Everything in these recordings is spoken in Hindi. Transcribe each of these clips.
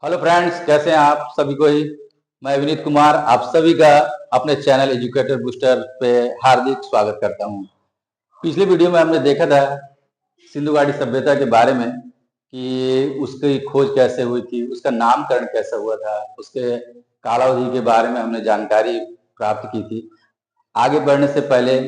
हेलो फ्रेंड्स, कैसे हैं आप सभी को ही। मैं विनीत कुमार आप सभी का अपने चैनल एजुकेटर बूस्टर पे हार्दिक स्वागत करता हूं। पिछले वीडियो में हमने देखा था सिंधु घाटी सभ्यता के बारे में कि उसकी खोज कैसे हुई थी, उसका नामकरण कैसे हुआ था, उसके कालावधि के बारे में हमने जानकारी प्राप्त की थी। आगे बढ़ने से पहले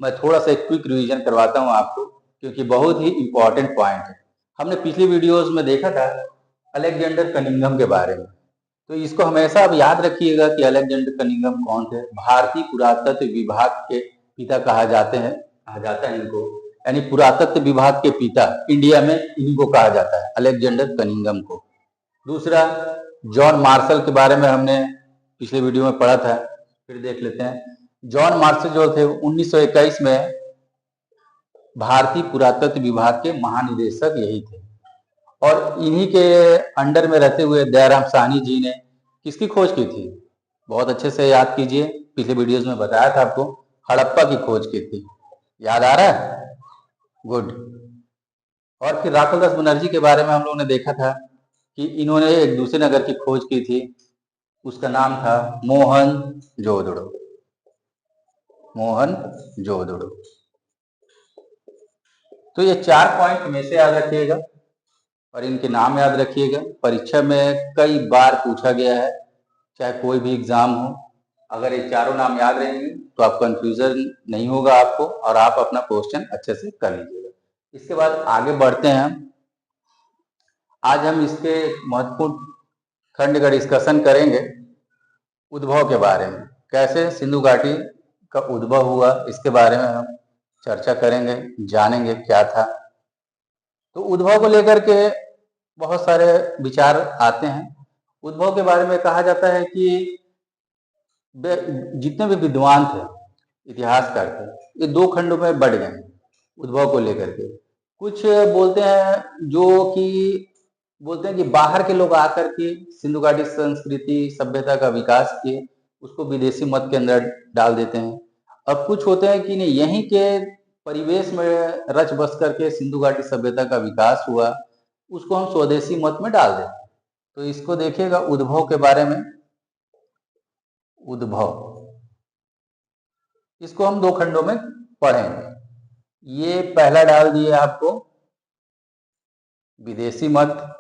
मैं थोड़ा सा एक क्विक रिवीजन करवाता हूँ आपको, क्योंकि बहुत ही इम्पोर्टेंट पॉइंट है। हमने पिछली वीडियोस में देखा था अलेक्जेंडर कनिंघम के बारे में, तो इसको हमेशा अब याद रखिएगा कि अलेक्जेंडर कनिंघम कौन थे। भारतीय पुरातत्व विभाग के पिता कहा जाता है इनको, यानी पुरातत्व विभाग के पिता इंडिया में इन्हीं को कहा जाता है, अलेक्जेंडर कनिंघम को। दूसरा, जॉन मार्शल के बारे में हमने पिछले वीडियो में पढ़ा था, फिर देख लेते हैं। जॉन मार्शल जो थे 1921 में भारतीय पुरातत्व विभाग के महानिदेशक यही थे, और इन्हीं के अंडर में रहते हुए दयाराम साहनी जी ने किसकी खोज की थी, बहुत अच्छे से याद कीजिए। पिछले वीडियोस में बताया था आपको, हड़प्पा की खोज की थी। याद आ रहा है? गुड। और फिर राखालदास बनर्जी के बारे में हम लोगों ने देखा था कि इन्होंने एक दूसरे नगर की खोज की थी, उसका नाम था मोहनजोदड़ो। मोहनजोदड़ो। तो ये 4 पॉइंट हमेशा याद रखिएगा और इनके नाम याद रखिएगा। परीक्षा में कई बार पूछा गया है, चाहे कोई भी एग्जाम हो। अगर ये चारों नाम याद रहेंगे तो आप कंफ्यूजन नहीं होगा आपको, और आप अपना क्वेश्चन अच्छे से कर लीजिएगा। इसके बाद आगे बढ़ते हैं हम। आज हम इसके महत्वपूर्ण खंड का डिस्कशन करेंगे, उद्भव के बारे में। कैसे सिंधु घाटी का उद्भव हुआ, इसके बारे में हम चर्चा करेंगे, जानेंगे क्या था। तो उद्भव को लेकर के बहुत सारे विचार आते हैं। उद्भव के बारे में कहा जाता है कि जितने भी विद्वान थे, इतिहासकार थे, ये 2 खंडों में बढ़ गए उद्भव को लेकर के। कुछ बोलते हैं कि बाहर के लोग आकर के सिंधु घाटी संस्कृति सभ्यता का विकास किए, उसको विदेशी मत के अंदर डाल देते हैं। और कुछ होते हैं कि नहीं, यहीं के परिवेश में रच बस करके सिंधु घाटी सभ्यता का विकास हुआ, उसको हम स्वदेशी मत में डाल देते हैं। तो इसको देखिएगा उद्भव के बारे में। उद्भव, इसको हम 2 खंडों में पढ़ेंगे। ये पहला डाल दिए आपको विदेशी मत,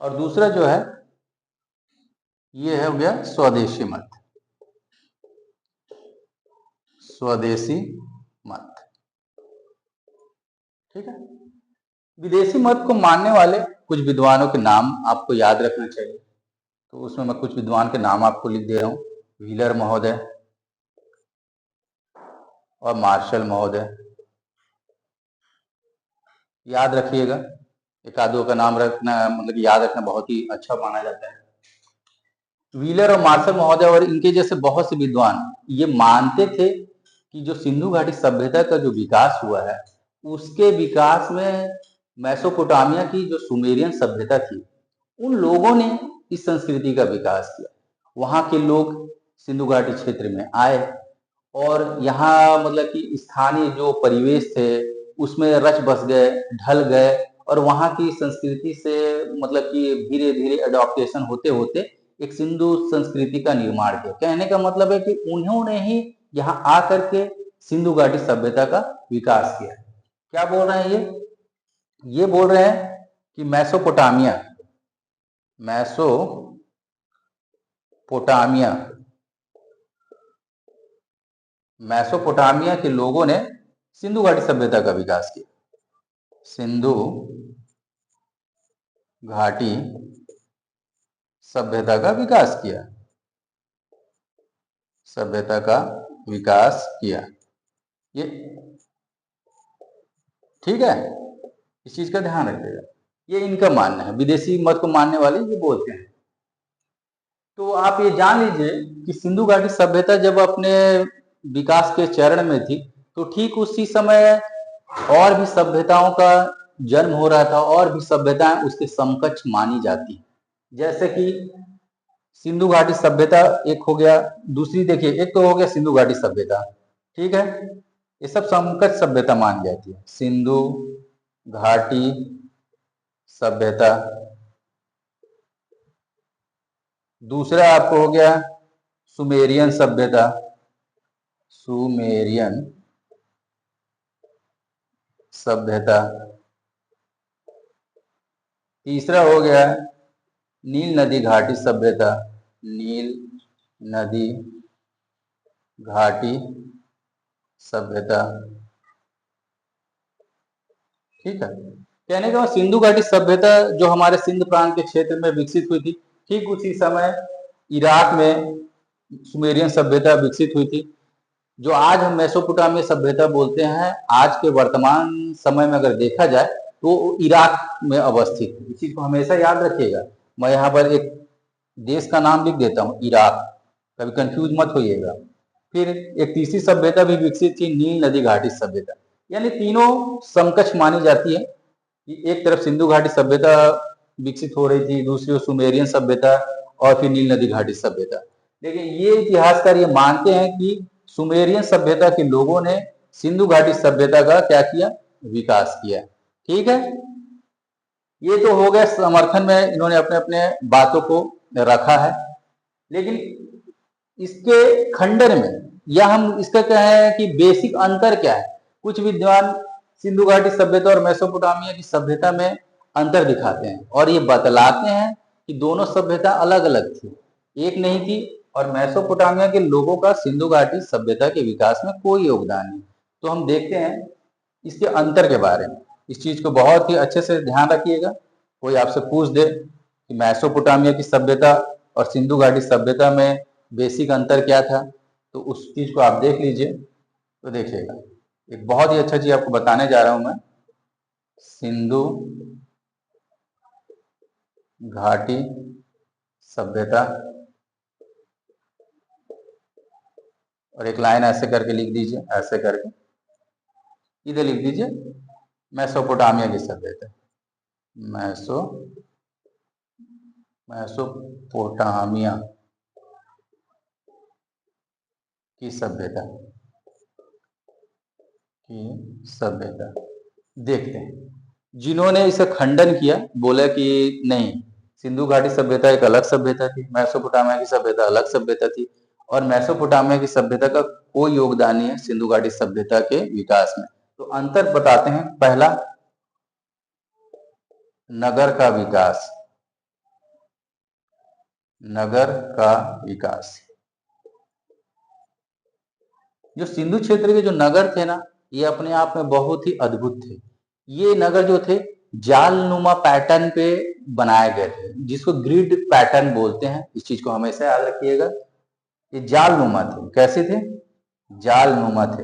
और दूसरा जो है ये हो गया स्वदेशी मत। स्वदेशी मत, ठीक है। विदेशी मत को मानने वाले कुछ विद्वानों के नाम आपको याद रखना चाहिए, तो उसमें मैं कुछ विद्वान के नाम आपको लिख दे रहा हूं। व्हीलर महोदय और मार्शल महोदय, याद रखिएगा। एक आधो का नाम रखना, मतलब याद रखना बहुत ही अच्छा माना जाता है। व्हीलर और मार्शल महोदय और इनके जैसे बहुत से विद्वान ये मानते थे कि जो सिंधु घाटी सभ्यता का जो विकास हुआ है, उसके विकास में मेसोपोटामिया की जो सुमेरियन सभ्यता थी, उन लोगों ने इस संस्कृति का विकास किया। वहां के लोग सिंधु घाटी क्षेत्र में आए और यहाँ मतलब कि स्थानीय जो परिवेश थे उसमें रच बस गए, ढल गए, और वहां की संस्कृति से मतलब कि धीरे धीरे अडॉप्टेशन होते होते एक सिंधु संस्कृति का निर्माण किया। कहने का मतलब है कि उन्होंने ही यहाँ आकर के सिंधु घाटी सभ्यता का विकास किया। क्या बोल रहे हैं ये बोल रहे हैं कि मैसोपोटामिया के लोगों ने सिंधु घाटी सभ्यता का विकास किया। सिंधु घाटी सभ्यता का विकास किया। सभ्यता का विकास किया, ये ठीक है। इस चीज का ध्यान रखिएगा, ये इनका मानना है। विदेशी मत को मानने वाले ये बोलते हैं। तो आप ये जान लीजिए कि सिंधु घाटी सभ्यता जब अपने विकास के चरण में थी, तो ठीक उसी समय और भी सभ्यताओं का जन्म हो रहा था, और भी सभ्यताएं उसके समकक्ष मानी जाती। जैसे कि सिंधु घाटी सभ्यता एक हो गया, दूसरी देखिए, एक तो हो गया सिंधु घाटी सभ्यता, ठीक है। ये सब समकक्ष सभ्यता मानी जाती है। सिंधु घाटी सभ्यता। दूसरा आपको हो गया सुमेरियन सभ्यता, सुमेरियन सभ्यता। तीसरा हो गया नील नदी घाटी सभ्यता, नील नदी घाटी सभ्यता। ठीक है, कहने का सिंधु घाटी सभ्यता जो हमारे सिंध प्रांत के क्षेत्र में विकसित हुई थी, ठीक उसी समय इराक में सुमेरियन सभ्यता विकसित हुई थी, जो आज हम मेसोपोटामिया सभ्यता बोलते हैं। आज के वर्तमान समय में अगर देखा जाए तो इराक में अवस्थित है। इस चीज को हमेशा याद रखिएगा। मैं यहाँ पर एक देश का नाम लिख देता हूँ, इराक, कभी कंफ्यूज मत होइएगा। फिर एक तीसरी सभ्यता भी विकसित थी, नील नदी घाटी सभ्यता। यानी तीनों समकक्ष मानी जाती है कि एक तरफ सिंधु घाटी सभ्यता विकसित हो रही थी, दूसरी ओर सुमेरियन सभ्यता और फिर नील नदी घाटी सभ्यता। लेकिन ये इतिहासकार ये मानते हैं कि सुमेरियन सभ्यता के लोगों ने सिंधु घाटी सभ्यता का क्या किया, विकास किया। ठीक है, ये तो हो गया समर्थन में इन्होंने अपने अपने बातों को रखा है। लेकिन इसके खंडन में या हम इसका क्या है कि बेसिक अंतर क्या है, कुछ विद्वान सिंधु घाटी सभ्यता और मेसोपोटामिया की सभ्यता में अंतर दिखाते हैं और ये बतलाते हैं कि दोनों सभ्यता अलग अलग थी, एक नहीं थी, और मेसोपोटामिया के लोगों का सिंधु घाटी सभ्यता के विकास में कोई योगदान नहीं। तो हम देखते हैं इसके अंतर के बारे में। इस चीज को बहुत ही अच्छे से ध्यान रखिएगा। कोई आपसे पूछ दे कि मेसोपोटामिया की सभ्यता और सिंधु घाटी सभ्यता में बेसिक अंतर क्या था, तो उस चीज को आप देख लीजिए। तो देखिएगा, एक बहुत ही अच्छा चीज आपको बताने जा रहा हूं मैं। सिंधु घाटी सभ्यता, और एक लाइन ऐसे करके लिख दीजिए, ऐसे करके इधर लिख दीजिए मेसोपोटामिया की सभ्यता, मेसोपोटामिया की सभ्यता देखते हैं। जिन्होंने इसे खंडन किया, बोला कि नहीं, सिंधु घाटी सभ्यता एक अलग सभ्यता थी, मेसोपोटामिया की सभ्यता अलग सभ्यता थी, और मेसोपोटामिया की सभ्यता का कोई योगदान नहीं है सिंधु घाटी सभ्यता के विकास में। तो अंतर बताते हैं। पहला, नगर का विकास, नगर का विकास। जो सिंधु क्षेत्र के जो नगर थे ना, ये अपने आप में बहुत ही अद्भुत थे। ये नगर जो थे जालनुमा पैटर्न पे बनाए गए थे, जिसको ग्रिड पैटर्न बोलते हैं। इस चीज को हमेशा याद रखिएगा। ये जालनुमा थे। कैसे थे? जालनुमा थे,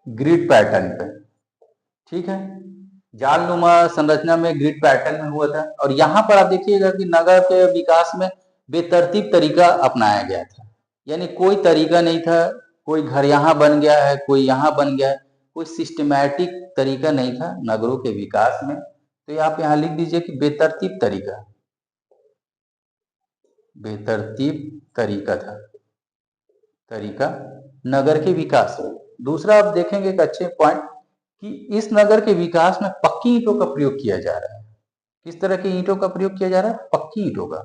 ग्रिड पैटर्न पे। ठीक है, जालनुमा संरचना में ग्रिड पैटर्न में हुआ था। और यहाँ पर आप देखिएगा कि नगर के विकास में बेतरतीब तरीका अपनाया गया था। यानी कोई तरीका नहीं था, कोई घर यहाँ बन गया है, कोई यहाँ बन गया है, कोई सिस्टमैटिक तरीका नहीं था नगरों के विकास में। तो आप यहाँ लिख दीजिए कि बेतरतीब तरीका, बेतरतीब तरीका था, तरीका नगर के विकास में। दूसरा आप देखेंगे एक अच्छे पॉइंट कि इस नगर के विकास में पक्की ईंटों का प्रयोग किया जा रहा है। किस तरह की ईंटों का प्रयोग किया जा रहा है? पक्की ईंटों का,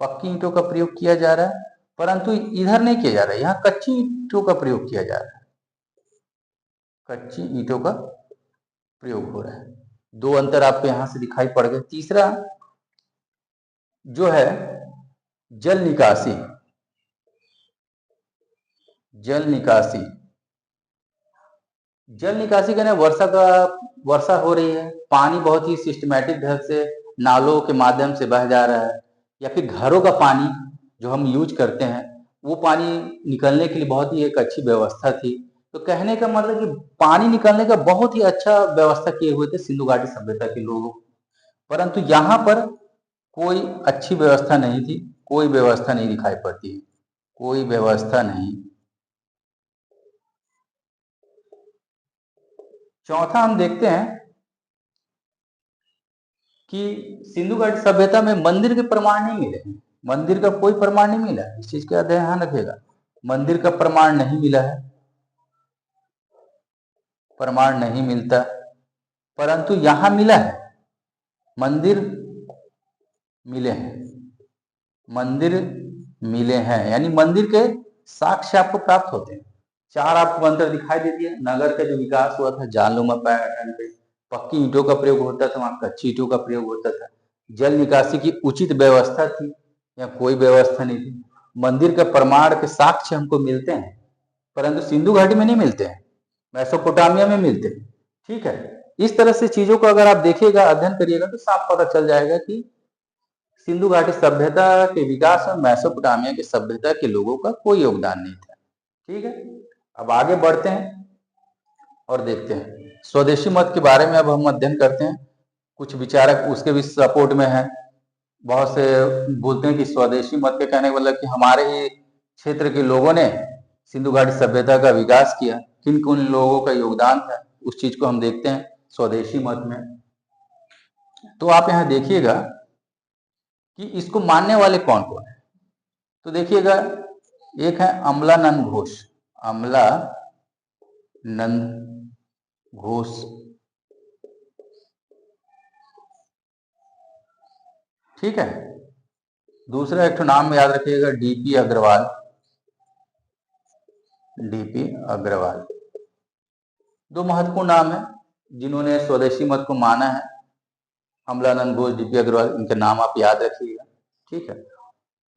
पक्की ईंटों का प्रयोग किया जा रहा है। परंतु इधर नहीं किया जा रहा है, यहाँ कच्ची ईंटों का प्रयोग किया जा रहा है, कच्ची ईंटों का प्रयोग हो रहा है। दो अंतर आपको यहां से दिखाई पड़ गए। तीसरा जो है जल निकासी, जल निकासी, जल निकासी कहने वर्षा हो रही है, पानी बहुत ही सिस्टमैटिक ढंग से नालों के माध्यम से बह जा रहा है, या फिर घरों का पानी जो हम यूज करते हैं वो पानी निकलने के लिए बहुत ही एक अच्छी व्यवस्था थी। तो कहने का मतलब कि पानी निकलने का बहुत ही अच्छा व्यवस्था किए हुए थे सिंधु घाटी सभ्यता के लोग। परंतु यहाँ पर कोई अच्छी व्यवस्था नहीं थी, कोई व्यवस्था नहीं दिखाई पड़ती, कोई व्यवस्था नहीं। चौथा हम देखते हैं कि सिंधु घाटी सभ्यता में मंदिर के प्रमाण नहीं मिले, मंदिर का कोई प्रमाण नहीं मिला। इस चीज का ध्यान रखिएगा, मंदिर का प्रमाण नहीं मिला है, प्रमाण नहीं मिलता, परंतु यहां मिला है, मंदिर मिले हैं, मंदिर मिले हैं, यानी मंदिर के साक्ष्य आपको प्राप्त होते हैं। 4 आपको मंदिर दिखाई दे दिए। नगर का जो विकास हुआ था जानलुमा पैटर्न पे, पक्की ईंटों का प्रयोग होता था, वहां कच्ची ईंटों का प्रयोग होता था। जल निकासी की उचित व्यवस्था थी या कोई व्यवस्था नहीं थी। मंदिर के प्रमाण के साक्ष्य हमको मिलते हैं, परंतु सिंधु घाटी में नहीं मिलते हैं, मेसोपोटामिया में मिलते हैं। ठीक है, इस तरह से चीजों को अगर आप देखिएगा, अध्ययन करिएगा, तो साफ पता चल जाएगा कि सिंधु घाटी सभ्यता के विकास में मेसोपोटामिया की सभ्यता के लोगों का कोई योगदान नहीं था। ठीक है, अब आगे बढ़ते हैं और देखते हैं स्वदेशी मत के बारे में। अब हम अध्ययन करते हैं। कुछ विचारक उसके भी सपोर्ट में हैं। बहुत से बोलते हैं कि स्वदेशी मत के कहने का मतलब कि हमारे ही क्षेत्र के लोगों ने सिंधु घाटी सभ्यता का विकास किया। किन किन लोगों का योगदान था, उस चीज को हम देखते हैं स्वदेशी मत में। तो आप यहाँ देखिएगा कि इसको मानने वाले कौन कौन है। तो देखिएगा, एक है अमलानंद घोष, अमलानंद घोष, ठीक है। दूसरा एक नाम याद रखिएगा, डीपी अग्रवाल, डीपी अग्रवाल। दो महत्वपूर्ण नाम है जिन्होंने स्वदेशी मत को माना है, अमलानंद घोष, डीपी अग्रवाल, इनके नाम आप याद रखिएगा। ठीक है,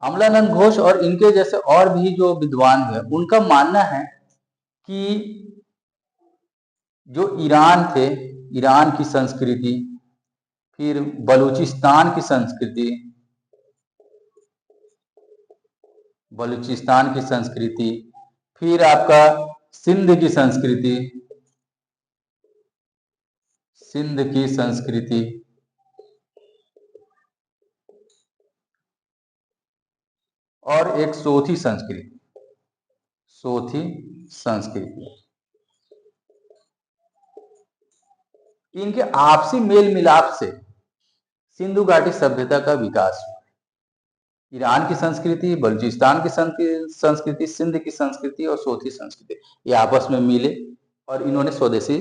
अमलानंद घोष और इनके जैसे और भी जो विद्वान हैं, उनका मानना है कि जो ईरान थे, ईरान की संस्कृति, फिर बलूचिस्तान की संस्कृति, बलूचिस्तान की संस्कृति, फिर आपका सिंध की संस्कृति, सिंध की संस्कृति, और एक सोथी संस्कृति, सोथी संस्कृति, इनके आपसी मेल मिलाप से सिंधु घाटी सभ्यता का विकास हुआ। ईरान की संस्कृति, बलूचिस्तान की संस्कृति, सिंध की संस्कृति और सोथी संस्कृति, ये आपस में मिले और इन्होंने स्वदेशी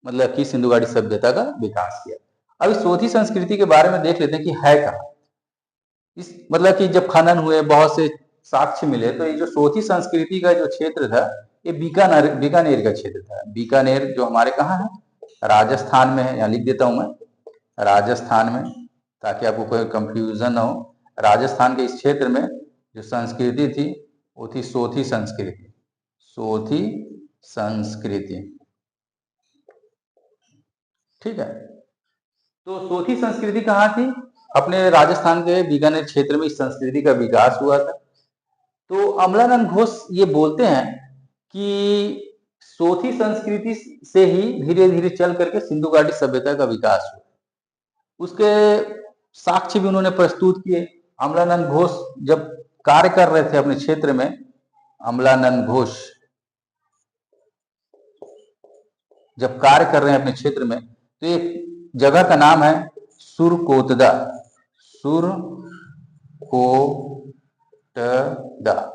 मतलब कि सिंधु घाटी सभ्यता का विकास किया। अब इस सोथी संस्कृति के बारे में देख लेते हैं कि है कहाँ। इस मतलब कि जब खनन हुए, बहुत से साक्ष्य मिले, तो ये जो सोथी संस्कृति का जो क्षेत्र था, ये बीकानेर का क्षेत्र था। बीकानेर जो हमारे कहाँ है, राजस्थान में है। यहाँ लिख देता हूं मैं, राजस्थान में, ताकि आपको कोई कंफ्यूजन ना हो। राजस्थान के इस क्षेत्र में जो संस्कृति थी वो थी सोथी संस्कृति, सोथी संस्कृति। ठीक है, तो सोथी संस्कृति कहाँ थी, अपने राजस्थान के बीकानेर क्षेत्र में इस संस्कृति का विकास हुआ था। तो अमलानंद घोष ये बोलते हैं कि सोथी संस्कृति से ही धीरे धीरे चल करके सिंधु घाटी सभ्यता का विकास हुआ। उसके साक्ष्य भी उन्होंने प्रस्तुत किए। अमलानंद घोष जब कार्य कर रहे थे अपने क्षेत्र में, अमलानंद घोष जब कार्य कर रहे हैं अपने क्षेत्र में, तो एक जगह का नाम है सुरकोटदा,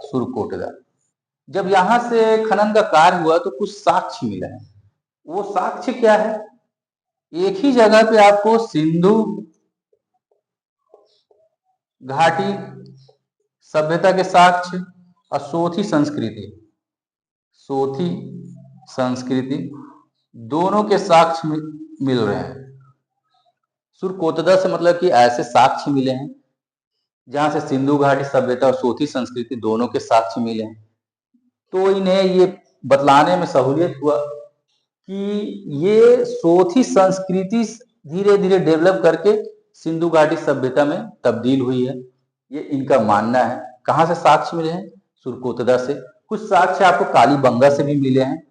सुरकोटदा। जब यहां से खनन का कार्य हुआ तो कुछ साक्ष्य मिला है। वो साक्ष्य क्या है, एक ही जगह पे आपको सिंधु घाटी सभ्यता के साक्ष्य और सोथी संस्कृति, सोथी संस्कृति दोनों के साक्ष्य मिल रहे हैं। सुरकोटदा से मतलब कि ऐसे साक्ष्य मिले हैं जहां से सिंधु घाटी सभ्यता और सोथी संस्कृति दोनों के साक्ष्य मिले हैं। तो इन्हें ये बतलाने में सहूलियत हुआ कि ये सोथी संस्कृति धीरे धीरे डेवलप करके सिंधु घाटी सभ्यता में तब्दील हुई है, ये इनका मानना है। कहां से साक्ष्य मिले हैं, सुरकोटदा से। कुछ साक्ष्य आपको कालीबंगा से भी मिले हैं,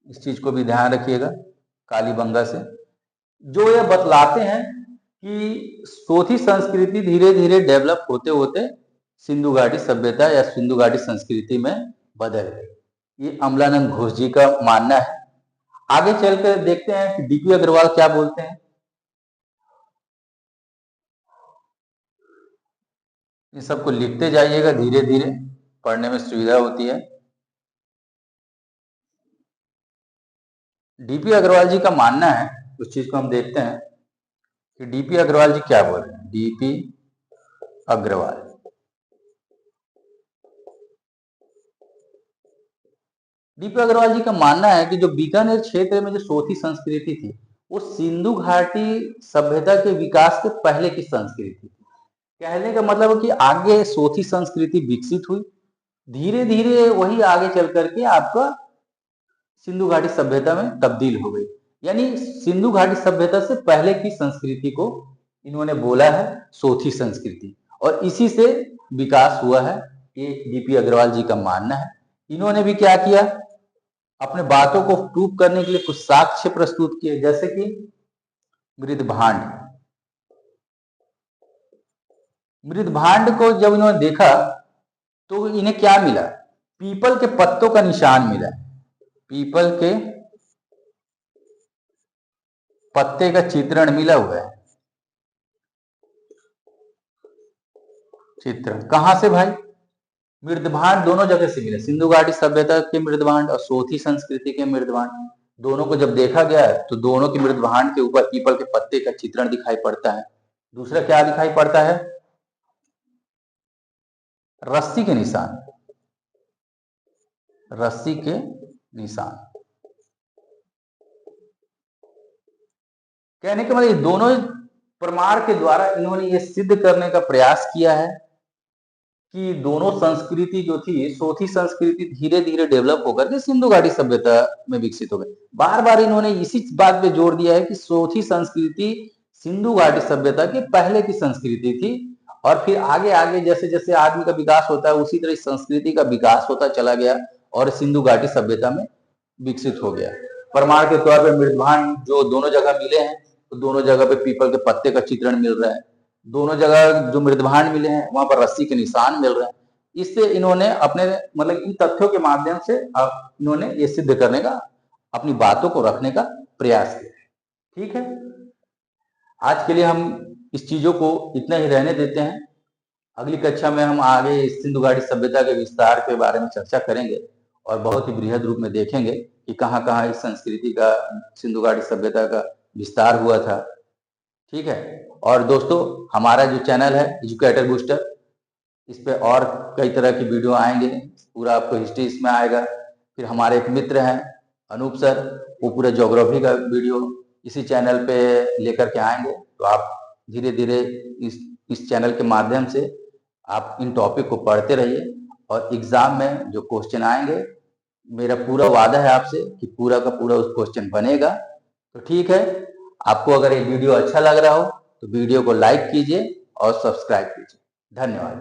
इस चीज को भी ध्यान रखिएगा, कालीबंगा से, जो ये बतलाते हैं कि सोथी संस्कृति धीरे धीरे डेवलप होते होते सिंधु घाटी सभ्यता या सिंधु घाटी संस्कृति में बदल गई। ये अमलानंद घोष जी का मानना है। आगे चलकर देखते हैं कि डीपी अग्रवाल क्या बोलते हैं। इन सबको लिखते जाइएगा धीरे धीरे, पढ़ने में सुविधा होती है। डीपी अग्रवाल जी का मानना है, उस चीज को हम देखते हैं कि डीपी अग्रवाल जी क्या बोल रहे हैं। डीपी अग्रवाल जी का मानना है कि जो बीकानेर क्षेत्र में जो सोथी संस्कृति थी वो सिंधु घाटी सभ्यता के विकास के पहले की संस्कृति थी। कहने का मतलब है कि आगे सोथी संस्कृति विकसित हुई, धीरे धीरे वही आगे चल करके आपका सिंधु घाटी सभ्यता में तब्दील हो गई। यानी सिंधु घाटी सभ्यता से पहले की संस्कृति को इन्होंने बोला है सोथी संस्कृति, और इसी से विकास हुआ है, ये डीपी अग्रवाल जी का मानना है। इन्होंने भी क्या किया, अपने बातों को प्रूव करने के लिए कुछ साक्ष्य प्रस्तुत किए, जैसे कि मृदभांड को जब इन्होंने देखा तो इन्हें क्या मिला, पीपल के पत्तों का निशान मिला। पीपल के पत्ते का चित्रण मिला हुआ है। चित्रण कहां से भाई, मृदभांड दोनों जगह से मिले, सिंधु घाटी सभ्यता के मृदभांड और सोथी संस्कृति के मृदभांड, दोनों को जब देखा गया तो दोनों के मृदभांड के ऊपर पीपल के पत्ते का चित्रण दिखाई पड़ता है। दूसरा क्या दिखाई पड़ता है, रस्सी के निशान, रस्सी के निशान। कहने का मतलब दोनों प्रमाण के द्वारा इन्होंने ये सिद्ध करने का प्रयास किया है कि दोनों संस्कृति जो थी, सोथी संस्कृति धीरे धीरे डेवलप होकर के सिंधु घाटी सभ्यता में विकसित हो गई। बार बार इन्होंने इसी बात पे जोर दिया है कि सोथी संस्कृति सिंधु घाटी सभ्यता के पहले की संस्कृति थी, और फिर आगे आगे जैसे जैसे आदमी का विकास होता है उसी तरह संस्कृति का विकास होता चला गया और सिंधु घाटी सभ्यता में विकसित हो गया। प्रमाण के तौर पर मृदभांड जो दोनों जगह मिले हैं तो दोनों जगह पे पीपल के पत्ते का चित्रण मिल रहा है, दोनों जगह जो मृदभांड मिले हैं वहां पर रस्सी के निशान मिल रहे हैं। इससे इन्होंने अपने मतलब इन तथ्यों के माध्यम से इन्होंने ये सिद्ध करने का, अपनी बातों को रखने का प्रयास किया। ठीक है, आज के लिए हम इस चीजों को इतना ही रहने देते हैं। अगली कक्षा में हम आगे सिंधु घाटी सभ्यता के विस्तार के बारे में चर्चा करेंगे और बहुत ही बृहद रूप में देखेंगे कि कहाँ कहाँ इस संस्कृति का, सिंधु घाटी सभ्यता का विस्तार हुआ था। ठीक है, और दोस्तों हमारा जो चैनल है एजुकेटर बूस्टर, इस पे और कई तरह की वीडियो आएंगे, पूरा आपको हिस्ट्री इसमें आएगा। फिर हमारे एक मित्र हैं अनूप सर, वो पूरा ज्योग्राफी का वीडियो इसी चैनल पे लेकर के आएंगे। तो आप धीरे धीरे इस चैनल के माध्यम से आप इन टॉपिक को पढ़ते रहिए, और एग्जाम में जो क्वेश्चन आएंगे मेरा पूरा वादा है आपसे कि पूरा का पूरा उस क्वेश्चन बनेगा। तो ठीक है, आपको अगर ये वीडियो अच्छा लग रहा हो तो वीडियो को लाइक कीजिए और सब्सक्राइब कीजिए। धन्यवाद।